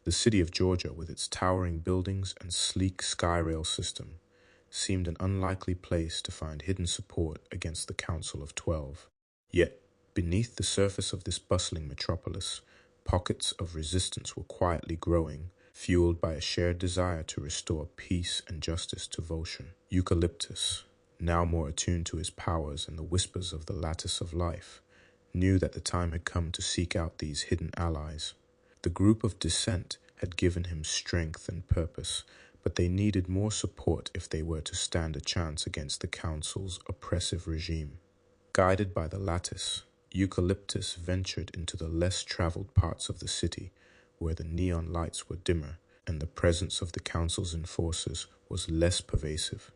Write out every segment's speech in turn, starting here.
The city of Georgia, with its towering buildings and sleek skyrail system, seemed an unlikely place to find hidden support against the Council of 12. Yet, beneath the surface of this bustling metropolis, pockets of resistance were quietly growing, fueled by a shared desire to restore peace and justice to Volscian. Eucalyptus, now more attuned to his powers and the whispers of the Lattice of Life, knew that the time had come to seek out these hidden allies. The Group of Dissent had given him strength and purpose, but they needed more support if they were to stand a chance against the Council's oppressive regime. Guided by the Lattice, Eucalyptus ventured into the less traveled parts of the city, where the neon lights were dimmer and the presence of the Council's enforcers was less pervasive.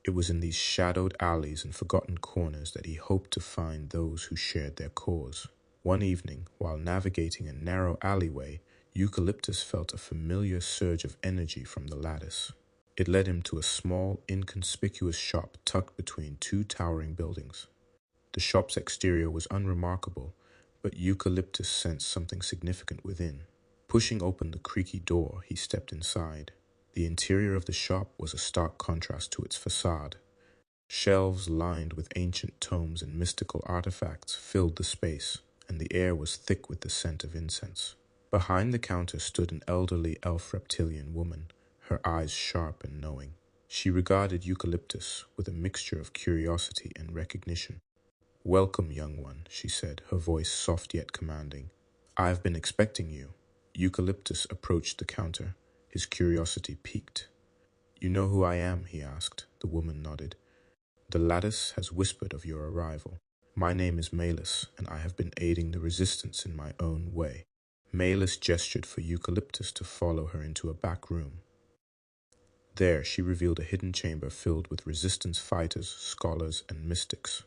It was in these shadowed alleys and forgotten corners that he hoped to find those who shared their cause. One evening, while navigating a narrow alleyway, Eucalyptus felt a familiar surge of energy from the lattice. It led him to a small, inconspicuous shop tucked between two towering buildings. The shop's exterior was unremarkable, but Eucalyptus sensed something significant within. Pushing open the creaky door, he stepped inside. The interior of the shop was a stark contrast to its facade. Shelves lined with ancient tomes and mystical artifacts filled the space, and the air was thick with the scent of incense. Behind the counter stood an elderly elf reptilian woman, her eyes sharp and knowing. She regarded Eucalyptus with a mixture of curiosity and recognition. "Welcome, young one," she said, her voice soft yet commanding. "I've been expecting you." Eucalyptus approached the counter, his curiosity piqued. "You know who I am?" he asked. The woman nodded. "The Lattice has whispered of your arrival. My name is Maelis, and I have been aiding the resistance in my own way." Maelis gestured for Eucalyptus to follow her into a back room. There, she revealed a hidden chamber filled with resistance fighters, scholars, and mystics.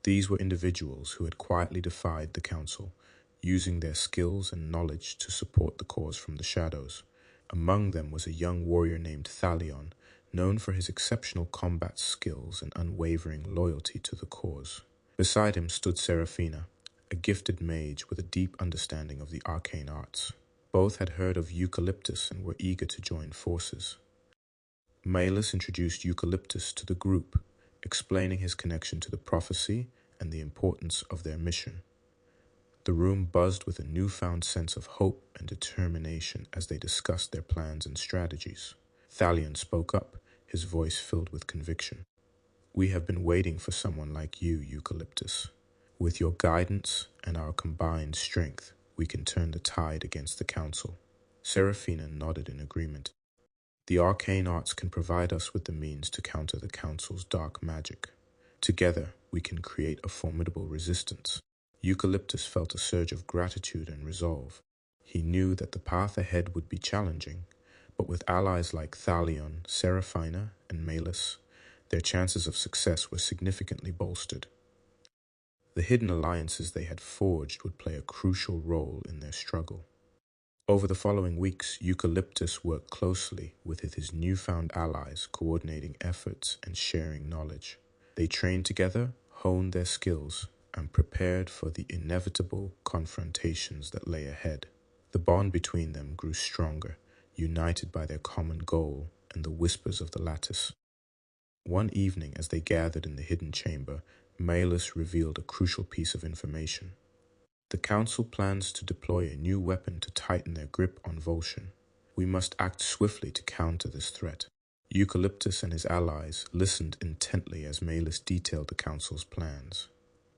These were individuals who had quietly defied the Council, using their skills and knowledge to support the cause from the shadows. Among them was a young warrior named Thalion, known for his exceptional combat skills and unwavering loyalty to the cause. Beside him stood Seraphina, a gifted mage with a deep understanding of the arcane arts. Both had heard of Eucalyptus and were eager to join forces. Maelis introduced Eucalyptus to the group, explaining his connection to the prophecy and the importance of their mission. The room buzzed with a newfound sense of hope and determination as they discussed their plans and strategies. Thalion spoke up, his voice filled with conviction. "We have been waiting for someone like you, Eucalyptus. With your guidance and our combined strength, we can turn the tide against the Council." Seraphina nodded in agreement. "The arcane arts can provide us with the means to counter the Council's dark magic. Together, we can create a formidable resistance." Eucalyptus felt a surge of gratitude and resolve. He knew that the path ahead would be challenging, but with allies like Thalion, Seraphina, and Maelis, their chances of success were significantly bolstered. The hidden alliances they had forged would play a crucial role in their struggle. Over the following weeks, Eucalyptus worked closely with his newfound allies, coordinating efforts and sharing knowledge. They trained together, honed their skills, and prepared for the inevitable confrontations that lay ahead. The bond between them grew stronger, united by their common goal and the whispers of the Lattice. One evening, as they gathered in the hidden chamber, Maelis revealed a crucial piece of information. "The Council plans to deploy a new weapon to tighten their grip on Volscian. We must act swiftly to counter this threat." Eucalyptus and his allies listened intently as Maelis detailed the Council's plans.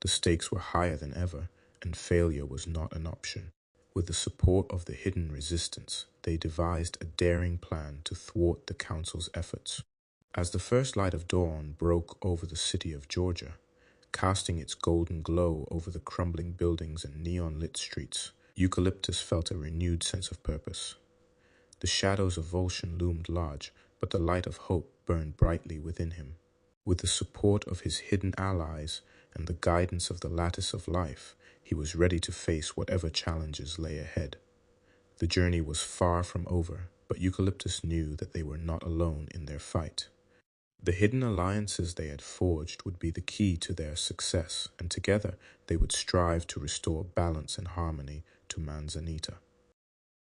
The stakes were higher than ever, and failure was not an option. With the support of the hidden resistance, they devised a daring plan to thwart the Council's efforts. As the first light of dawn broke over the city of Georgia, casting its golden glow over the crumbling buildings and neon-lit streets, Eucalyptus felt a renewed sense of purpose. The shadows of Volscian loomed large, but the light of hope burned brightly within him. With the support of his hidden allies and the guidance of the Lattice of Life, he was ready to face whatever challenges lay ahead. The journey was far from over, but Eucalyptus knew that they were not alone in their fight. The hidden alliances they had forged would be the key to their success, and together they would strive to restore balance and harmony to Manzanita.